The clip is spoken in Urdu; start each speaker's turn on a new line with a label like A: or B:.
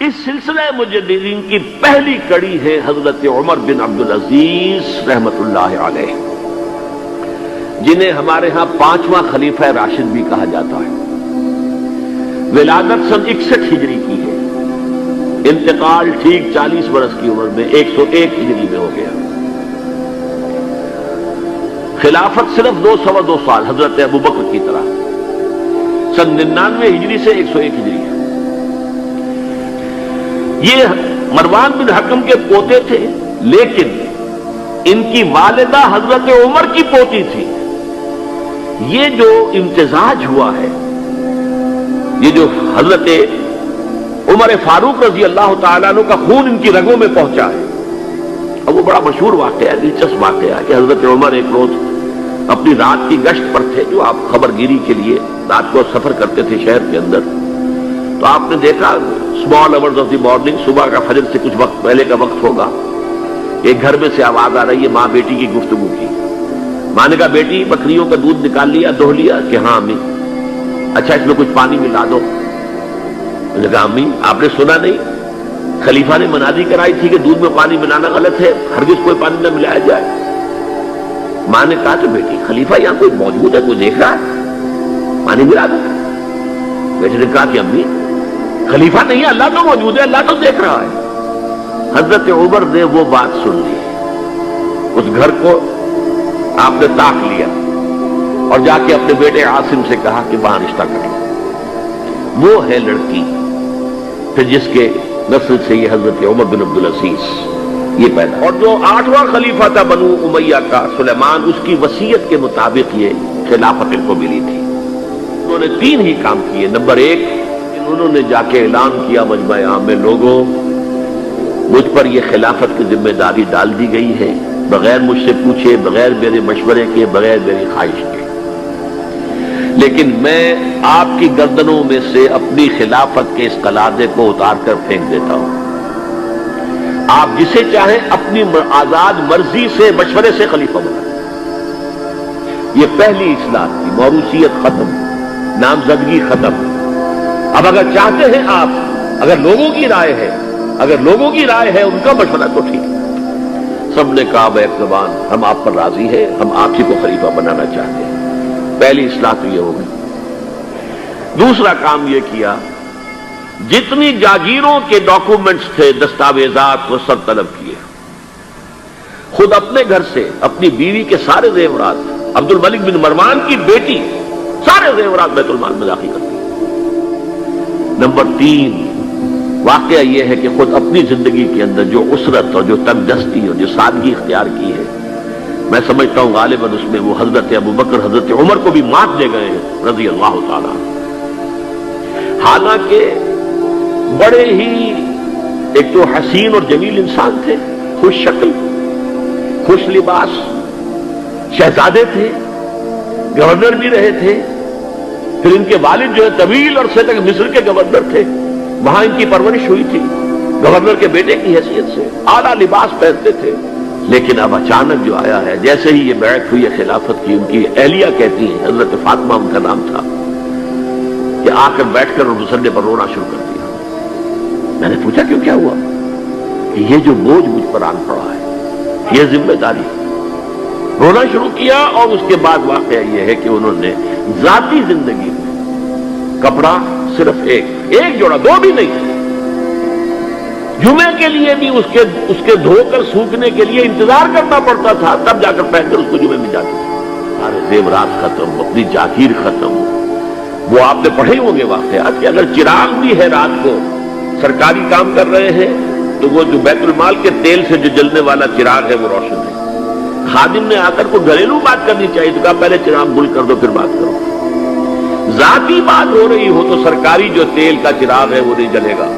A: اس سلسلہ مجددین کی پہلی کڑی ہے حضرت عمر بن عبدالعزیز رحمت اللہ علیہ، جنہیں ہمارے ہاں 5واں خلیفہ راشد بھی کہا جاتا ہے۔ ولادت سن 61 ہجری کی ہے، انتقال ٹھیک 40 برس کی عمر میں 101 ہجری میں ہو گیا۔ خلافت صرف 2 سال حضرت ابوبکر کی طرح، سن 99 ہجری سے 101 ہجری ہے۔ یہ مروان بن حکم کے پوتے تھے، لیکن ان کی والدہ حضرت عمر کی پوتی تھی۔ یہ جو امتزاج ہوا ہے، یہ جو حضرت عمر فاروق رضی اللہ تعالیٰ عنہ کا خون ان کی رگوں میں پہنچا ہے، اب وہ بڑا مشہور واقعہ ہے، دلچسپ واقعہ ہے کہ حضرت عمر ایک روز اپنی رات کی گشت پر تھے، جو آپ خبر گیری کے لیے رات کو سفر کرتے تھے شہر کے اندر، تو آپ نے دیکھا small hours of the morning, صبح کا فجر سے کچھ وقت پہلے کا وقت ہوگا، ایک گھر میں سے آواز آ رہی ہے ماں بیٹی کی گفتگو کی۔ ماں نے کہا بیٹی بکریوں کا دودھ نکال لیا، دہو لیا؟ کہ ہاں امی۔ اچھا اس میں کچھ پانی ملا دو۔ میں نے کہا امی آپ نے سنا نہیں، خلیفہ نے منادی کرائی تھی کہ دودھ میں پانی ملانا غلط ہے، ہرگز کوئی پانی نہ ملایا جائے۔ ماں نے کہا کہ بیٹی خلیفہ یہاں کوئی موجود ہے، کوئی دیکھ رہا ہے، پانی ملا دو۔ بیٹی نے کہا کہ امی خلیفہ نہیں ہے، اللہ تو موجود ہے، اللہ تو دیکھ رہا ہے۔ حضرت عمر نے وہ بات سن لی، اس گھر کو آپ نے تاک لیا اور جا کے اپنے بیٹے عاصم سے کہا کہ وہاں رشتہ کر لو۔ وہ ہے لڑکی پھر جس کے نسل سے یہ حضرت عمر بن عبدالعزیز یہ پیدا۔ اور جو 8واں خلیفہ تھا بنو امیہ کا سلیمان، اس کی وصیت کے مطابق یہ خلافت ان کو ملی تھی۔ انہوں نے 3 ہی کام کیے۔ نمبر 1، انہوں نے جا کے اعلان کیا مجمع عام میں، لوگوں مجھ پر یہ خلافت کی ذمہ داری ڈال دی گئی ہے، بغیر مجھ سے پوچھے، بغیر میرے مشورے کے، بغیر میری خواہش کے، لیکن میں آپ کی گردنوں میں سے اپنی خلافت کے اس قلادے کو اتار کر پھینک دیتا ہوں۔ آپ جسے چاہیں اپنی آزاد مرضی سے مشورے سے خلیفہ بنائیں۔ یہ پہلی اصلاح تھی، موروثیت ختم، نامزدگی ختم۔ اب اگر چاہتے ہیں آپ، اگر لوگوں کی رائے ہے ان کا مشورہ تو ٹھیک ہے۔ سب نے کہا بیک زبان ہم آپ پر راضی ہیں، ہم آپ ہی کو خلیفہ بنانا چاہتے ہیں۔ پہلی اصلاح تو یہ ہو گئی۔ دوسرا کام یہ کیا، جتنی جاگیروں کے ڈاکومنٹس تھے، دستاویزات، وہ سب طلب کیے۔ خود اپنے گھر سے اپنی بیوی کے سارے زیورات، عبد الملک بن مروان کی بیٹی سارے زیورات بیت المال میں داخل کرتی۔ نمبر 3، واقعہ یہ ہے کہ خود اپنی زندگی کے اندر جو اسرت اور جو تنگ دستی اور جو سادگی اختیار کی ہے، میں سمجھتا ہوں غالباً اس میں وہ حضرت ابوبکر، حضرت عمر کو بھی مات دے گئے ہیں رضی اللہ تعالیٰ۔ حالانکہ بڑے ہی ایک تو حسین اور جمیل انسان تھے، خوش شکل، خوش لباس، شہزادے تھے، گورنر بھی رہے تھے، پھر ان کے والد جو ہے طویل عرصے تک مصر کے گورنر تھے، وہاں ان کی پرورش ہوئی تھی گورنر کے بیٹے کی حیثیت سے، اعلیٰ لباس پہنتے تھے۔ لیکن اب اچانک جو آیا ہے، جیسے ہی یہ بیعت ہوئی ہے خلافت کی، ان کی اہلیہ کہتی ہیں، حضرت فاطمہ ان کا نام تھا، کہ آ کر بیٹھ کر اور مسلے پر رونا شروع کر دیا۔ میں نے پوچھا کیوں، کیا ہوا؟ کہ یہ جو بوجھ مجھ پر آن پڑا ہے، یہ ذمہ داری۔ رونا شروع کیا، اور اس کے بعد واقعہ یہ ہے کہ انہوں نے ذاتی زندگی میں کپڑا صرف ایک جوڑا، 2 بھی نہیں، جمعے کے لیے بھی اس کے دھو کر سوکھنے کے لیے انتظار کرنا پڑتا تھا، تب جا کر پہن کر اس کو جمعے میں جاتے تھے۔ سارے زیورات ختم، اپنی جاگیر ختم۔ وہ آپ نے پڑھے ہوں گے واقعات کہ اگر چراغ بھی ہے رات کو، سرکاری کام کر رہے ہیں، تو وہ جو بیت المال کے تیل سے جو جلنے والا چراغ ہے وہ روشن ہے۔ خادم نے آ کر کو گھریلو بات کرنی چاہیے تو کہا پہلے چراغ گل کر دو پھر بات کرو۔ ذاتی بات ہو رہی ہو تو سرکاری جو تیل کا چراغ ہے وہ نہیں جلے گا۔